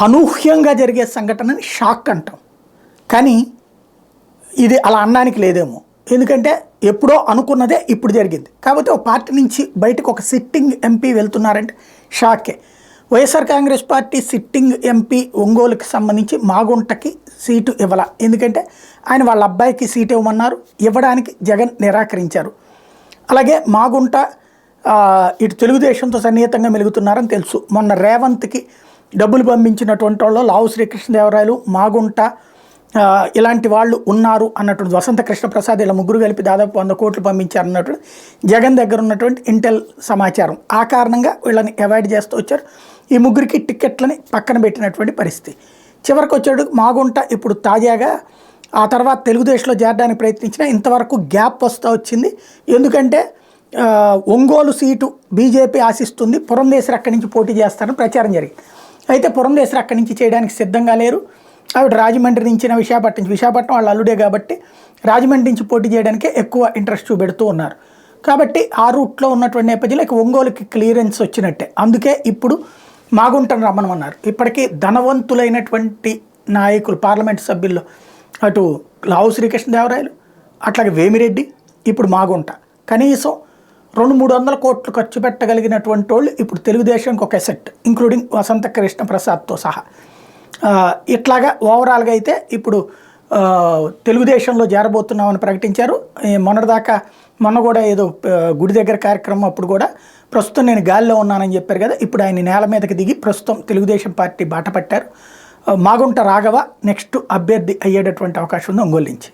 అనూహ్యంగా జరిగే సంఘటనని షాక్ అంటాం. కానీ ఇది అలా అనడానికి లేదేమో, ఎందుకంటే ఎప్పుడో అనుకున్నదే ఇప్పుడు జరిగింది. కాకపోతే ఒక పార్టీ నుంచి బయటకు ఒక సిట్టింగ్ ఎంపీ వెళ్తున్నారంటే షాకే. YSR Congress party sitting MP ఒంగోలుకి సంబంధించి మాగుంటకి సీటు ఇవ్వాల, ఎందుకంటే ఆయన వాళ్ళ అబ్బాయికి సీటు ఇవ్వమన్నారు, ఇవ్వడానికి జగన్ నిరాకరించారు. అలాగే మాగుంట ఇటు తెలుగుదేశంతో సన్నిహితంగా మెలుగుతున్నారని తెలుసు. మొన్న రేవంత్కి డబ్బులు పంపించినటువంటి వాళ్ళు లావు శ్రీకృష్ణదేవరాయలు, మాగుంట ఇలాంటి వాళ్ళు ఉన్నారు అన్నటువంటి వసంత కృష్ణప్రసాద్ ఇలా ముగ్గురు కలిపి దాదాపు 100 కోట్లు పంపించారన్నట్టు జగన్ దగ్గర ఉన్నటువంటి ఇంటెల్ సమాచారం. ఆ కారణంగా వీళ్ళని అవాయిడ్ చేస్తూ వచ్చారు. ఈ ముగ్గురికి టిక్కెట్లని పక్కన పెట్టినటువంటి పరిస్థితి. చివరికి వచ్చాడు మాగుంట ఇప్పుడు తాజాగా ఆ తర్వాత తెలుగుదేశంలో చేరడానికి ప్రయత్నించినా ఇంతవరకు గ్యాప్ వస్తూ వచ్చింది. ఎందుకంటే ఒంగోలు సీటు బీజేపీ ఆశిస్తుంది, పురంధేశ్వరి అక్కడి నుంచి పోటీ చేస్తారని ప్రచారం జరిగింది. అయితే పురంధేశ్వరి అక్కడి నుంచి చేయడానికి సిద్ధంగా లేరు. ఆవిడ రాజమండ్రి నుంచి విశాఖపట్నం వాళ్ళ అల్లుడే కాబట్టి రాజమండ్రి నుంచి పోటీ చేయడానికే ఎక్కువ ఇంట్రెస్ట్ చూపెడుతూ ఉన్నారు. కాబట్టి ఆ రూట్లో ఉన్నటువంటి నేపథ్యంలో ఒంగోలుకి క్లియరెన్స్ వచ్చినట్టే. అందుకే ఇప్పుడు మాగుంటను రమ్మనమన్నారు. ఇప్పటికీ ధనవంతులైనటువంటి నాయకులు పార్లమెంట్ సభ్యుల్లో అటు లావు శ్రీకృష్ణదేవరాయలు, అట్లాగే వేమిరెడ్డి, ఇప్పుడు మాగుంట కనీసం 200-300 కోట్లు ఖర్చు పెట్టగలిగినటువంటి వాళ్ళు ఇప్పుడు తెలుగుదేశానికి ఒక అసెట్, ఇంక్లూడింగ్ వసంత కృష్ణ ప్రసాద్తో సహా. ఇట్లాగా ఓవరాల్గా అయితే ఇప్పుడు తెలుగుదేశంలో చేరబోతున్నామని ప్రకటించారు. మొన్న కూడా ఏదో గుడి దగ్గర కార్యక్రమం అప్పుడు కూడా ప్రస్తుతం నేను గాలిలో ఉన్నానని చెప్పారు కదా, ఇప్పుడు ఆయన నేల మీదకి దిగి ప్రస్తుతం తెలుగుదేశం పార్టీ బాట పట్టారు. మాగుంట రాఘవ నెక్స్ట్ అభ్యర్థి అయ్యేటటువంటి అవకాశం ఉంది ఒంగోలు నుంచి.